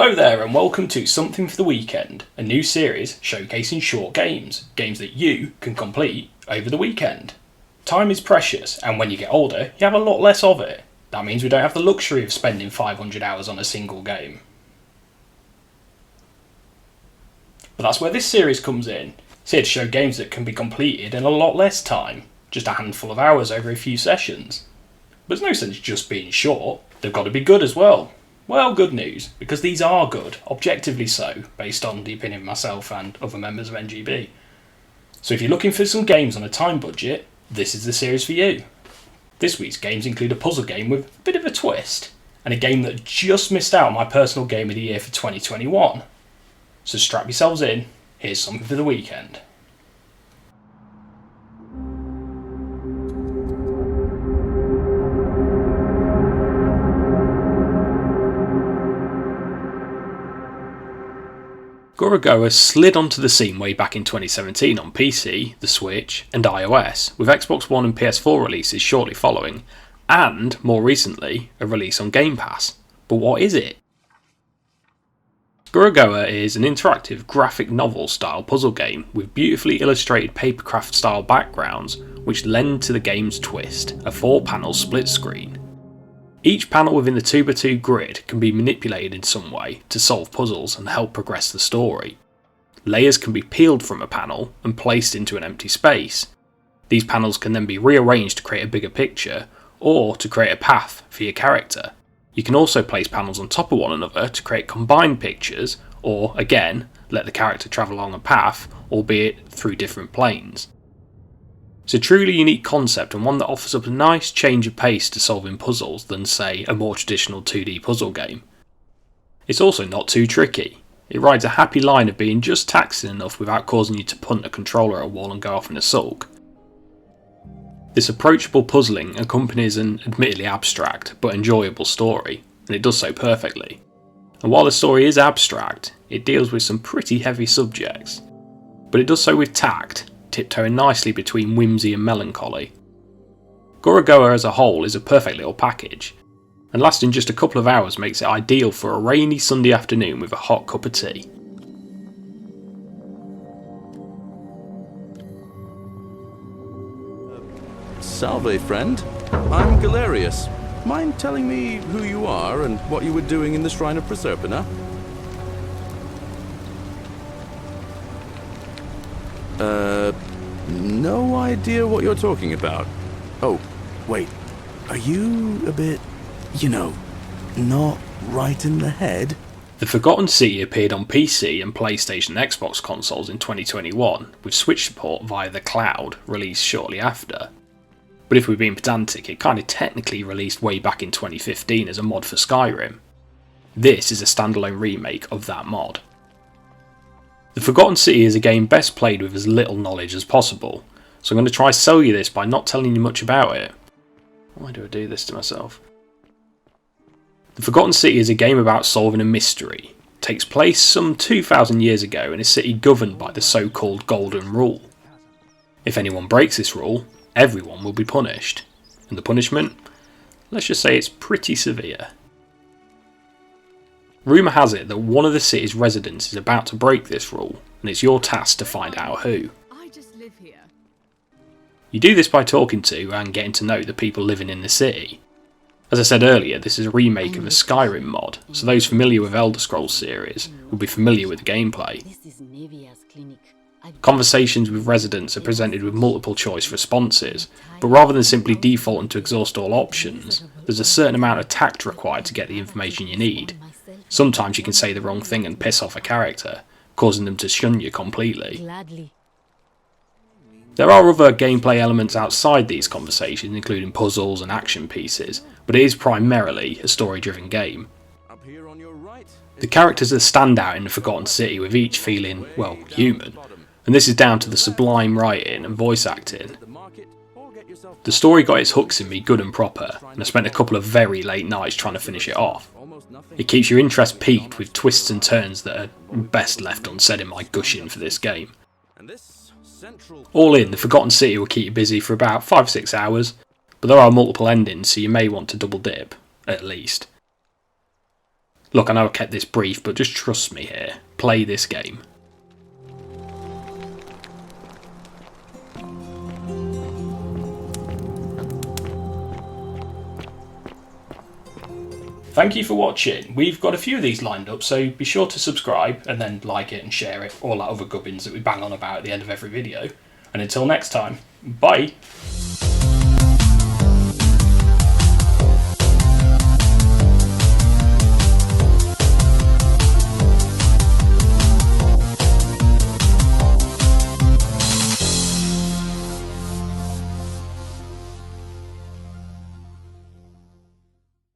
Hello there and welcome to Something for the Weekend, a new series showcasing short games that you can complete over the weekend. Time is precious and when you get older you have a lot less of it. That means we don't have the luxury of spending 500 hours on a single game. But that's where this series comes in. It's here to show games that can be completed in a lot less time, just a handful of hours over a few sessions. But there's no sense just being short, they've got to be good as well. Well, good news, because these are good, objectively so, based on the opinion of myself and other members of NGB. So if you're looking for some games on a time budget, this is the series for you. This week's games include a puzzle game with a bit of a twist, and a game that just missed out on my personal game of the year for 2021. So strap yourselves in, here's something for the weekend. Gorogoa slid onto the scene way back in 2017 on PC, the Switch and iOS, with Xbox One and PS4 releases shortly following, and, more recently, a release on Game Pass. But what is it? Gorogoa is an interactive graphic novel style puzzle game with beautifully illustrated papercraft style backgrounds which lend to the game's twist, a 4-panel split screen. Each panel within the 2x2 grid can be manipulated in some way to solve puzzles and help progress the story. Layers can be peeled from a panel and placed into an empty space. These panels can then be rearranged to create a bigger picture, or to create a path for your character. You can also place panels on top of one another to create combined pictures, or again, let the character travel along a path, albeit through different planes. It's a truly unique concept and one that offers up a nice change of pace to solving puzzles than, say, a more traditional 2D puzzle game. It's also not too tricky. It rides a happy line of being just taxing enough without causing you to punt a controller at a wall and go off in a sulk. This approachable puzzling accompanies an admittedly abstract but enjoyable story, and it does so perfectly. And while the story is abstract, it deals with some pretty heavy subjects. But it does so with tact, tiptoeing nicely between whimsy and melancholy. Gorogoa as a whole is a perfect little package, and lasting just a couple of hours makes it ideal for a rainy Sunday afternoon with a hot cup of tea. Salve, friend. I'm Galerius. Mind telling me who you are and what you were doing in the Shrine of Proserpina? No idea what you're talking about. Oh, wait. Are you a bit, not right in the head? The Forgotten City appeared on PC and PlayStation and Xbox consoles in 2021, with Switch support via the cloud released shortly after. But if we're being pedantic, it kind of technically released way back in 2015 as a mod for Skyrim. This is a standalone remake of that mod. The Forgotten City is a game best played with as little knowledge as possible, so I'm going to try sell you this by not telling you much about it. Why do I do this to myself? The Forgotten City is a game about solving a mystery. It takes place some 2,000 years ago in a city governed by the so-called Golden Rule. If anyone breaks this rule, everyone will be punished. And the punishment? Let's just say it's pretty severe. Rumour has it that one of the city's residents is about to break this rule, and it's your task to find out who. I just live here. You do this by talking to and getting to know the people living in the city. As I said earlier, this is a remake of a Skyrim mod, so those familiar with Elder Scrolls series will be familiar with the gameplay. Conversations with residents are presented with multiple choice responses, but rather than simply defaulting to exhaust all options, there's a certain amount of tact required to get the information you need. Sometimes you can say the wrong thing and piss off a character, causing them to shun you completely. There are other gameplay elements outside these conversations, including puzzles and action pieces, but it is primarily a story-driven game. The characters are the standout in the Forgotten City, with each feeling, well, human, and this is down to the sublime writing and voice acting. The story got its hooks in me good and proper, and I spent a couple of very late nights trying to finish it off. It keeps your interest piqued with twists and turns that are best left unsaid in my gushing for this game. All in, the Forgotten City will keep you busy for about 5-6 hours, but there are multiple endings so you may want to double dip, at least. Look, I know I kept this brief, but just trust me here. Play this game. Thank you for watching. We've got a few of these lined up, so be sure to subscribe and then like it and share it, all that other gubbins that we bang on about at the end of every video. And until next time, bye!